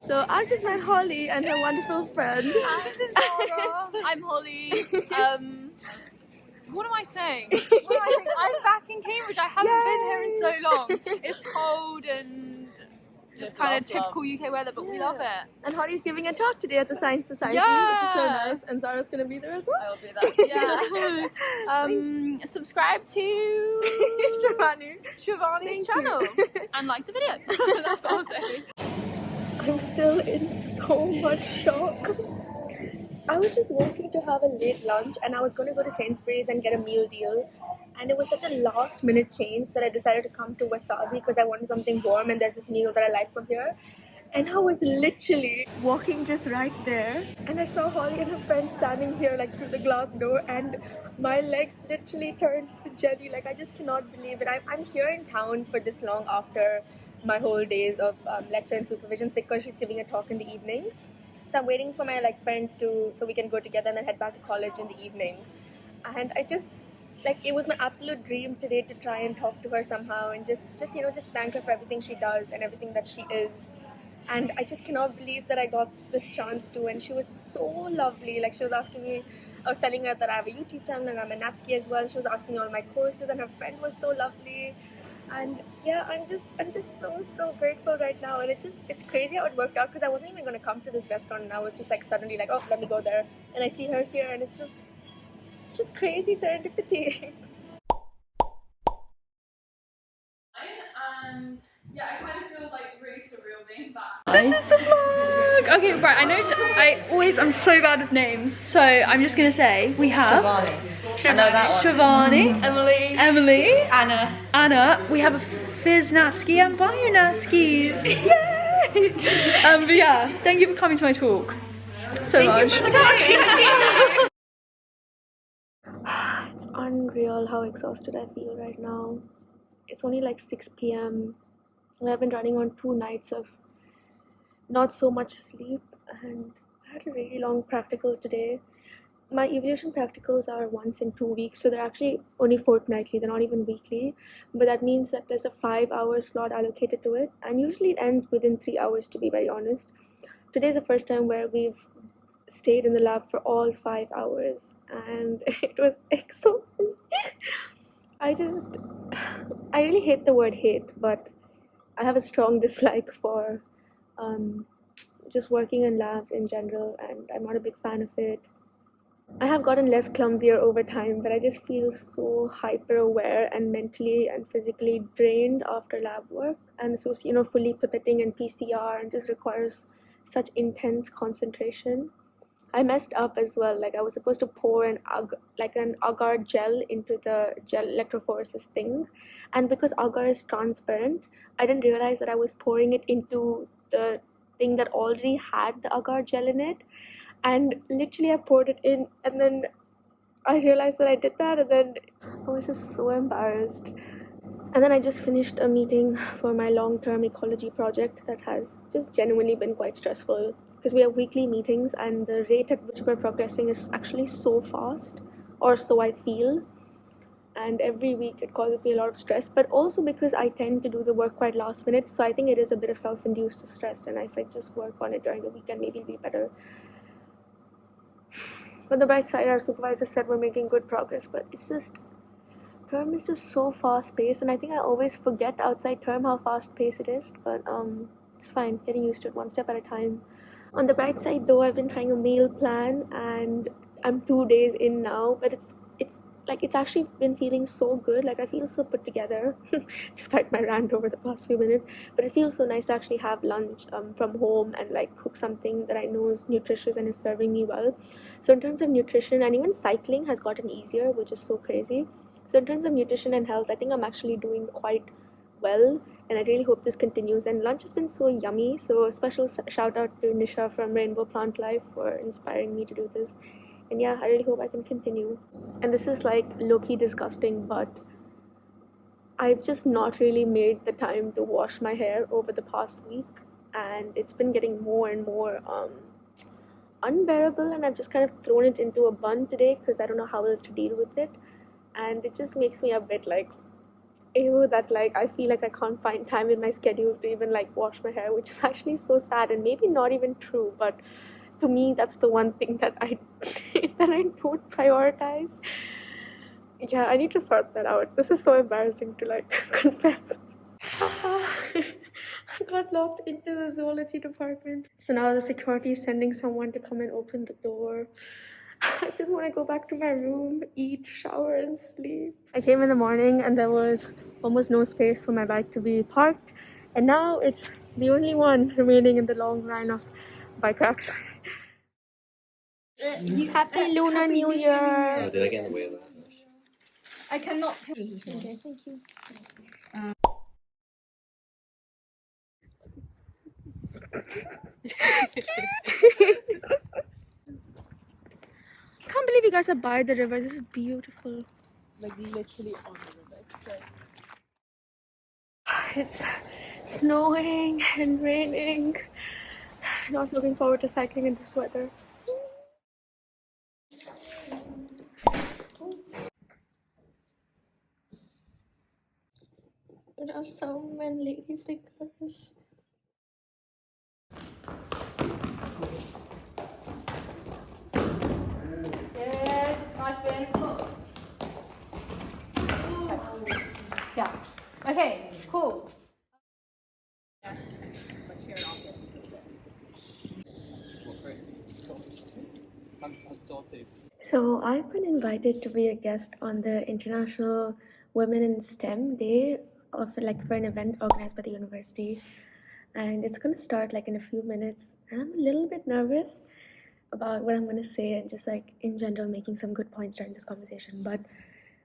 So I just met Holly and her wonderful friend. This is Zara. I'm Holly. What am I saying? I'm back in Cambridge. I haven't been here in so long. It's cold and just kind of typical UK weather, but we love it. And Holly's giving a talk today at the Science Society, which is so nice. And Zara's going to be there as well. I will be there. Yeah. Subscribe to Shivani's channel and like the video. That's what I'll say. I'm still in so much shock. I was just walking to have a late lunch and I was going to go to Sainsbury's and get a meal deal. And it was such a last minute change that I decided to come to Wasabi because I wanted something warm and there's this meal that I like from here. And I was literally walking just right there. And I saw Holly and her friend standing here like through the glass door and my legs literally turned to jelly. Like I just cannot believe it. I'm here in town for this long after my whole days of lecture and supervisions because she's giving a talk in the evening. So I'm waiting for my friend so we can go together and then head back to college in the evening. And I just it was my absolute dream today to try and talk to her somehow and just thank her for everything she does and everything that she is. And I just cannot believe that I got this chance to, and she was so lovely. Like she was asking me, I was telling her that I have a YouTube channel and I'm a Natsuki as well. She was asking me all my courses and her friend was so lovely. And yeah, I'm just so grateful right now, and it's crazy how it worked out because I wasn't even going to come to this restaurant and I was just suddenly oh, let me go there, and I see her here and it's just crazy serendipity. And yeah, it kind of feels really surreal being back. This is the vlog! Okay, right, I'm so bad with names, so I'm just gonna say we have Shivani, Emily, Anna, we have a Fizz Natsuki and Bio Natskis. Yay! But yeah, thank you for coming to my talk so much. It's unreal how exhausted I feel right now. It's only 6 p.m. and I've been running on 2 nights of not so much sleep, and I had a really long practical today. My evolution practicals are once in 2 weeks, so they're actually only fortnightly, they're not even weekly, but that means that there's a 5-hour slot allocated to it, and usually it ends within 3 hours, to be very honest. Today's the first time where we've stayed in the lab for all 5 hours, and it was exhausting. I really hate the word hate, but I have a strong dislike for just working in labs in general, and I'm not a big fan of it. I have gotten less clumsier over time, but I just feel so hyper aware and mentally and physically drained after lab work, and so fully pipetting and PCR and just requires such intense concentration. I messed up as well. I was supposed to pour an agar gel into the gel electrophoresis thing, and because agar is transparent, I didn't realize that I was pouring it into the thing that already had the agar gel in it, and literally I poured it in and then I realized that I did that, and then I was just so embarrassed. And then I just finished a meeting for my long-term ecology project that has just genuinely been quite stressful because we have weekly meetings and the rate at which we're progressing is actually so fast, or so I feel, and every week it causes me a lot of stress, but also because I tend to do the work quite last minute, so I think it is a bit of self-induced stress, and if I just work on it during the weekend, maybe it'll be better. On the bright side, our supervisor said we're making good progress, but it's just, term is just so fast-paced, and I think I always forget outside term how fast-paced it is, but it's fine, getting used to it one step at a time. On the bright side though, I've been trying a meal plan and I'm 2 days in now, but it's actually been feeling so good. I feel so put together despite my rant over the past few minutes, but it feels so nice to actually have lunch from home and cook something that I know is nutritious and is serving me well. So in terms of nutrition, and even cycling has gotten easier, which is so crazy. So in terms of nutrition and health, I think I'm actually doing quite well, and I really hope this continues. And lunch has been so yummy, so a special shout out to Nisha from Rainbow Plant Life for inspiring me to do this. And yeah, I really hope I can continue. And this is low-key disgusting, but I've just not really made the time to wash my hair over the past week, and it's been getting more and more unbearable, and I've just kind of thrown it into a bun today because I don't know how else to deal with it, and it just makes me a bit ew, that like I feel like I can't find time in my schedule to even like wash my hair, which is actually so sad and maybe not even true, but to me that's the one thing that I that I don't prioritize. Yeah, I need to sort that out. This is so embarrassing to like confess. I got locked into the zoology department. So now the security is sending someone to come and open the door. I just want to go back to my room, eat, shower, and sleep. I came in the morning and there was almost no space for my bike to be parked. And now it's the only one remaining in the long line of bike racks. Happy Lunar New Year! Oh, did I get in the way of that? I cannot. Okay, thank you. I can't believe you guys are by the river. This is beautiful. Like literally on the river. It's snowing and raining. Not looking forward to cycling in this weather. There are some and lady fingers. Good, nice win. Yeah. Okay, cool. So I've been invited to be a guest on the International Women in STEM Day of like for an event organized by the university, and it's gonna start like in a few minutes. And I'm a little bit nervous about what I'm gonna say and just like in general making some good points during this conversation. But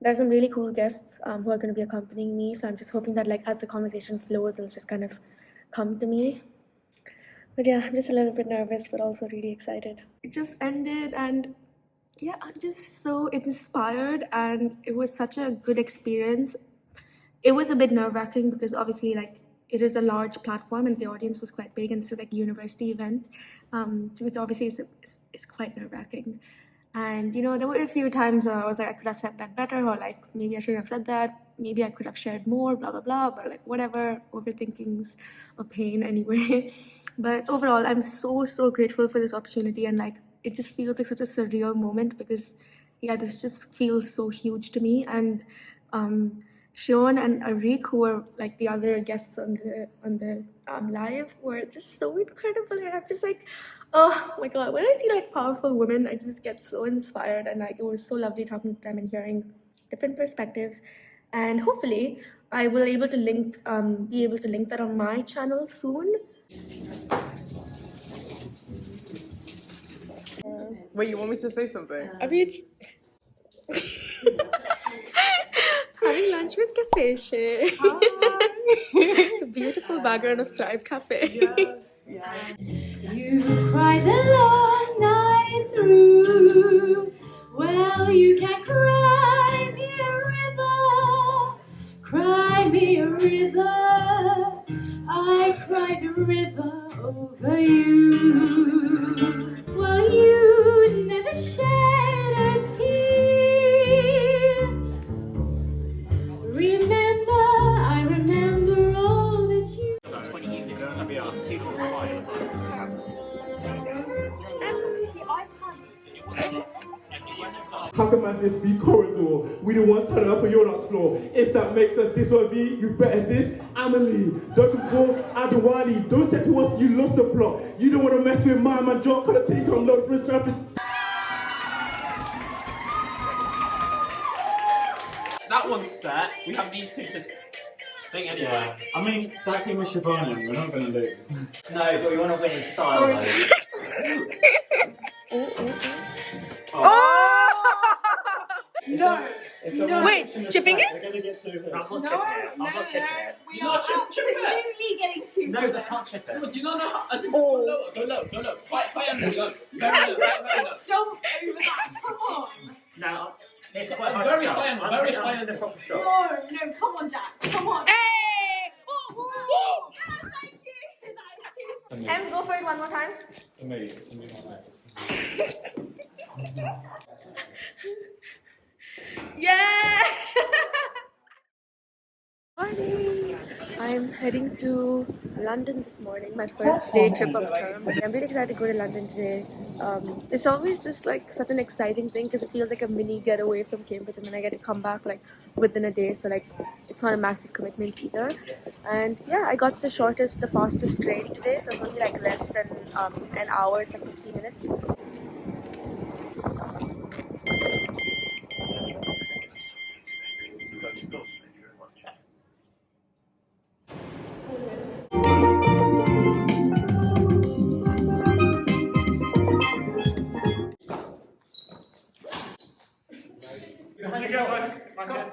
there are some really cool guests who are gonna be accompanying me, so I'm just hoping that like as the conversation flows, it'll just kind of come to me. But yeah, I'm just a little bit nervous, but also really excited. It just ended, and yeah, I'm just so inspired, and it was such a good experience. It was a bit nerve-wracking because obviously, like, it is a large platform, and the audience was quite big, and this is like a university event, which obviously is quite nerve-wracking. And you know, there were a few times where I was like, I could have said that better, or like maybe I shouldn't have said that. Maybe I could have shared more, blah blah blah. But like whatever, overthinking's a pain anyway. But overall, I'm so grateful for this opportunity, and like it just feels like such a surreal moment because yeah, this just feels so huge to me. And Sean and Arik, who were like the other guests on the live, were just so incredible, and I'm just like, oh my god! When I see like powerful women, I just get so inspired, and like it was so lovely talking to them and hearing different perspectives, and hopefully I will be able to link that on my channel soon. Wait, you want me to say something? I mean, having lunch with Cafe Shay. The beautiful background of Thrive Cafe. Yes, yes. You cried the long night through. Well, you can cry me a river. Cry me a river. I cried a river over you. Well, you never shed a tear. Remember, I remember all that you. How can man just be corridor? We the ones turning up on your dance floor. If that makes us this or me, you better this. Amelie, don't conform, Adewale. Don't step to us, you lost the plot. You don't want to mess with my man, Jock. Gotta take on load for his traffic. That one's set. We have these two to thing anyway. Yeah, I mean, that team with Shivani, we're not going to lose. No, but we want to win in style though. No! No! Wait, chipping it? We're going to get through here. I'm not chipping it. I'm not chipping it. We are absolutely getting too No, they can't chip it. Do you not know how? I think Oh. go low. High under, go. Very low, very low. jump over that. Come on. No, it's quite high. Very shot. high end, I'm very I'm high in end. the proper shot. No, come on, Jack. Come on. Hey! Oh, yeah, thank you. That is too. Ems, go for it one more time. To me like this. Yes! I'm heading to London this morning, my first day trip of term. I'm really excited to go to London today. It's always just like such an exciting thing because it feels like a mini getaway from Cambridge, and then I get to come back like within a day, so like it's not a massive commitment either. And yeah, I got the fastest train today, so it's only like less than an hour, it's like 50 minutes.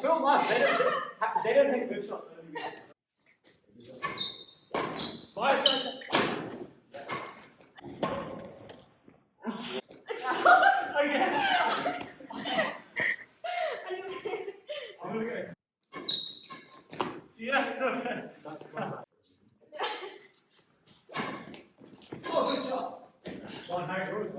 Film us. They don't take good shots. Yes, sir. That's fine. Oh, good shot. One high close.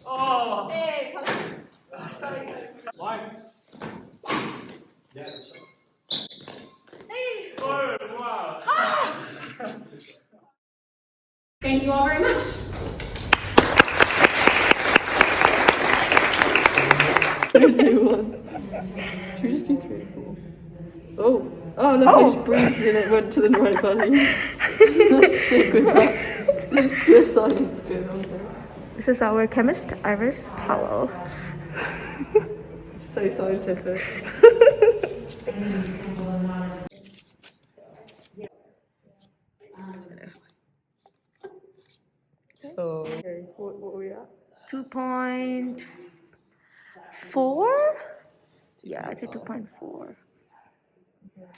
Oh! Hey, come on. Sorry. Line. Yeah, good shot. Hey! Oh, wow! Ah! Thank you all very much. Should we just do 3 or 4? Oh, look, I just breathed and it went to the right button. Let's stick with that. There's pure science going on there. This is our chemist, Iris Powell. So scientific. Okay, what were we at? 2.4? Yeah, I'd say 2.4.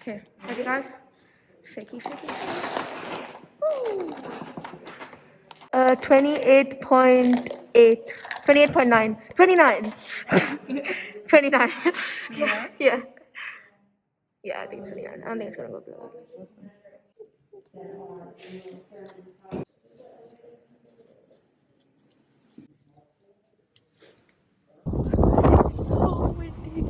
Okay, ready guys? Shaky, shaky, shaky. Woo! 28.8. 28.9. 29. 29. Yeah. Yeah, I think it's 29. I don't think it's gonna go below. It's so windy.